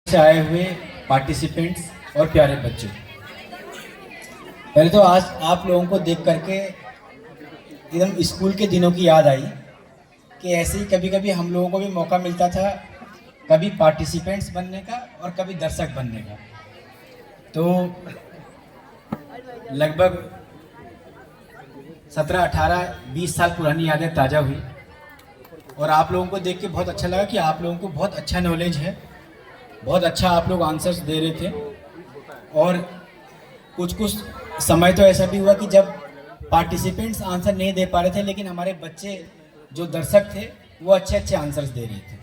से आए हुए पार्टिसिपेंट्स और प्यारे बच्चों, पहले तो आज आप लोगों को देख करके एकदम स्कूल के दिनों की याद आई कि ऐसे ही कभी कभी हम लोगों को भी मौका मिलता था कभी पार्टिसिपेंट्स बनने का और कभी दर्शक बनने का। तो लगभग 17, 18, 20 साल पुरानी यादें ताज़ा हुई और आप लोगों को देख के बहुत अच्छा लगा कि आप लोगों को बहुत अच्छा नॉलेज है, बहुत अच्छा आप लोग आंसर्स दे रहे थे। और कुछ समय तो ऐसा भी हुआ कि जब पार्टिसिपेंट्स आंसर नहीं दे पा रहे थे लेकिन हमारे बच्चे जो दर्शक थे वो अच्छे अच्छे आंसर्स दे रहे थे।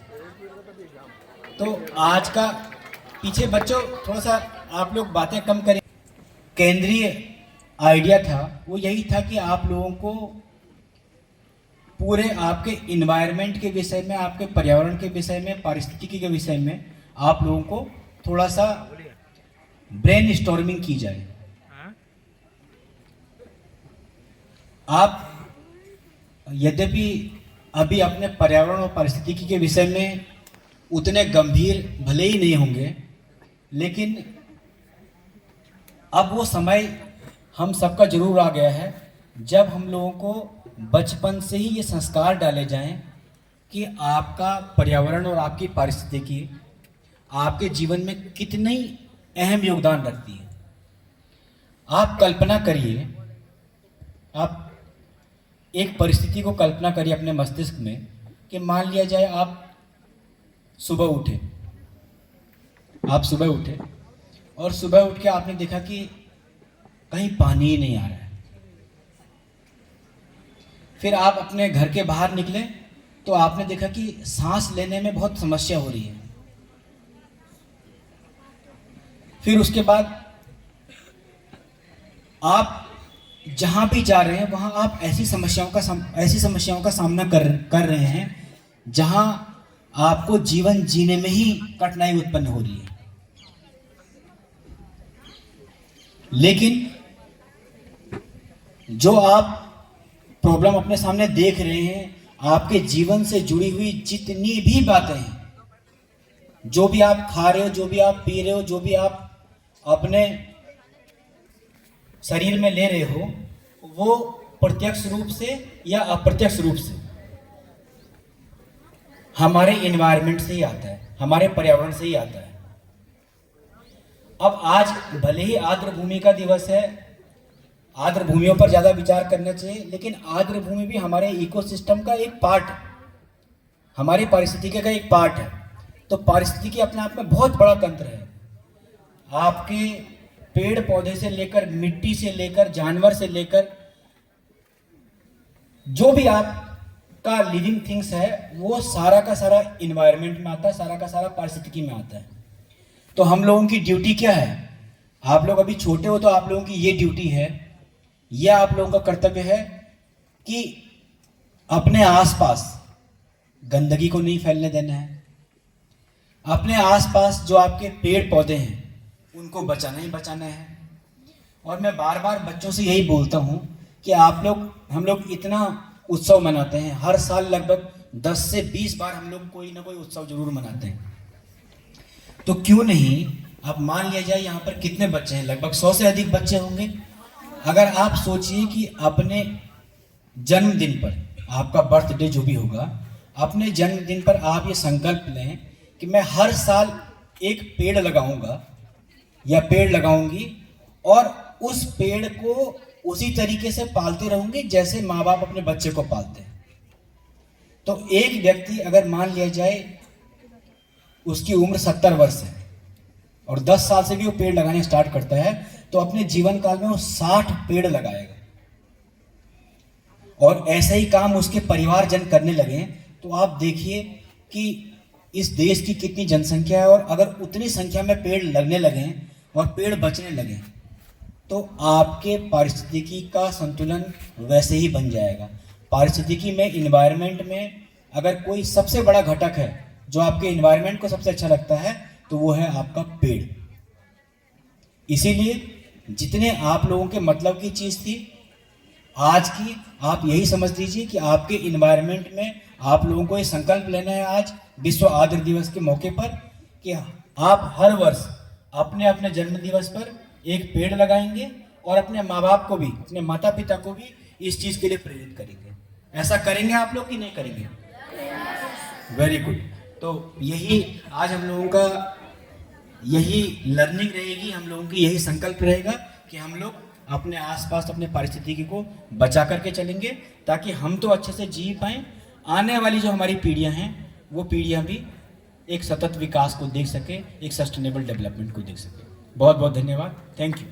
तो आज का पीछे बच्चों थोड़ा सा आप लोग बातें कम करें। केंद्रीय आइडिया था वो यही था कि आप लोगों को पूरे आपके इन्वायरमेंट के विषय में, आपके पर्यावरण के विषय में, पारिस्थितिकी के विषय में आप लोगों को थोड़ा सा ब्रेन स्टॉर्मिंग की जाए। आप यद्यपि अभी अपने पर्यावरण और पारिस्थितिकी के विषय में उतने गंभीर भले ही नहीं होंगे, लेकिन अब वो समय हम सबका जरूर आ गया है जब हम लोगों को बचपन से ही ये संस्कार डाले जाएं कि आपका पर्यावरण और आपकी पारिस्थितिकी आपके जीवन में कितनी अहम योगदान रखती है। आप कल्पना करिए, आप एक परिस्थिति को कल्पना करिए अपने मस्तिष्क में कि मान लिया जाए आप सुबह उठे और सुबह उठ के आपने देखा कि कहीं पानी ही नहीं आ रहा है। फिर आप अपने घर के बाहर निकले तो आपने देखा कि सांस लेने में बहुत समस्या हो रही है। फिर उसके बाद आप जहां भी जा रहे हैं वहां आप ऐसी समस्याओं का सामना कर रहे हैं जहां आपको जीवन जीने में ही कठिनाई उत्पन्न हो रही है। लेकिन जो आप प्रॉब्लम अपने सामने देख रहे हैं, आपके जीवन से जुड़ी हुई जितनी भी बातें हैं, जो भी आप खा रहे हो, जो भी आप पी रहे हो, जो भी आप अपने शरीर में ले रहे हो, वो प्रत्यक्ष रूप से या अप्रत्यक्ष रूप से हमारे एनवायरनमेंट से ही आता है, हमारे पर्यावरण से ही आता है। अब आज भले ही आर्द्र भूमि का दिवस है, आर्द्र भूमियों पर ज़्यादा विचार करना चाहिए, लेकिन आर्द्र भूमि भी हमारे इकोसिस्टम का एक पार्ट है, हमारी पारिस्थितिकी का एक पार्ट है। तो पारिस्थितिकी अपने आप में बहुत बड़ा तंत्र है। आपके पेड़ पौधे से लेकर, मिट्टी से लेकर, जानवर से लेकर, जो भी आपका लिविंग थिंग्स है वो सारा का सारा इन्वायरमेंट में आता है, सारा का सारा पारिस्थितिकी में आता है। तो हम लोगों की ड्यूटी क्या है? आप लोग अभी छोटे हो तो आप लोगों की ये ड्यूटी है, यह आप लोगों का कर्तव्य है कि अपने आसपास गंदगी को नहीं फैलने देना है। अपने आसपास जो आपके पेड़ पौधे हैं उनको बचाना ही बचाना है। और मैं बार बार बच्चों से यही बोलता हूँ कि हम लोग इतना उत्सव मनाते हैं, हर साल लगभग 10 से 20 बार हम लोग कोई ना कोई उत्सव जरूर मनाते हैं। तो क्यों नहीं, आप मान लिया जाए यहाँ पर कितने बच्चे हैं, लगभग 100 से अधिक बच्चे होंगे। अगर आप सोचिए कि अपने जन्मदिन पर, आपका बर्थडे जो भी होगा, अपने जन्मदिन पर आप ये संकल्प लें कि मैं हर साल एक पेड़ लगाऊंगा या पेड़ लगाऊंगी और उस पेड़ को उसी तरीके से पालते रहूंगी जैसे माँ बाप अपने बच्चे को पालते हैं। तो एक व्यक्ति अगर मान लिया जाए उसकी उम्र 70 वर्ष है और 10 साल से भी वो पेड़ लगाने स्टार्ट करता है, तो अपने जीवन काल में वो 60 पेड़ लगाएगा। और ऐसा ही काम उसके परिवारजन करने लगे तो आप देखिए कि इस देश की कितनी जनसंख्या है, और अगर उतनी संख्या में पेड़ लगने लगे और पेड़ बचने लगे तो आपके पारिस्थितिकी का संतुलन वैसे ही बन जाएगा। पारिस्थितिकी में, इन्वायरमेंट में अगर कोई सबसे बड़ा घटक है जो आपके इन्वायरमेंट को सबसे अच्छा लगता है तो वो है आपका पेड़। इसीलिए जितने आप लोगों के मतलब की चीज़ थी आज की, आप यही समझ लीजिए कि आपके इन्वायरमेंट में आप लोगों को ये संकल्प लेना है आज विश्व आर्द्र दिवस के मौके पर कि आप हर वर्ष अपने अपने जन्म दिवस पर एक पेड़ लगाएंगे और अपने माँ बाप को भी, अपने माता पिता को भी इस चीज के लिए प्रेरित करेंगे। ऐसा करेंगे आप लोग कि नहीं करेंगे? Very good. तो यही आज हम लोगों का यही लर्निंग रहेगी, हम लोगों की यही संकल्प रहेगा कि हम लोग अपने आसपास अपने पारिस्थितिकी को बचा करके चलेंगे, ताकि हम तो अच्छे से जी पाएं, आने वाली जो हमारी पीढ़ियां हैं वो पीढ़ियां भी एक सतत विकास को देख सके, एक सस्टेनेबल डेवलपमेंट को देख सके। बहुत बहुत धन्यवाद। Thank you.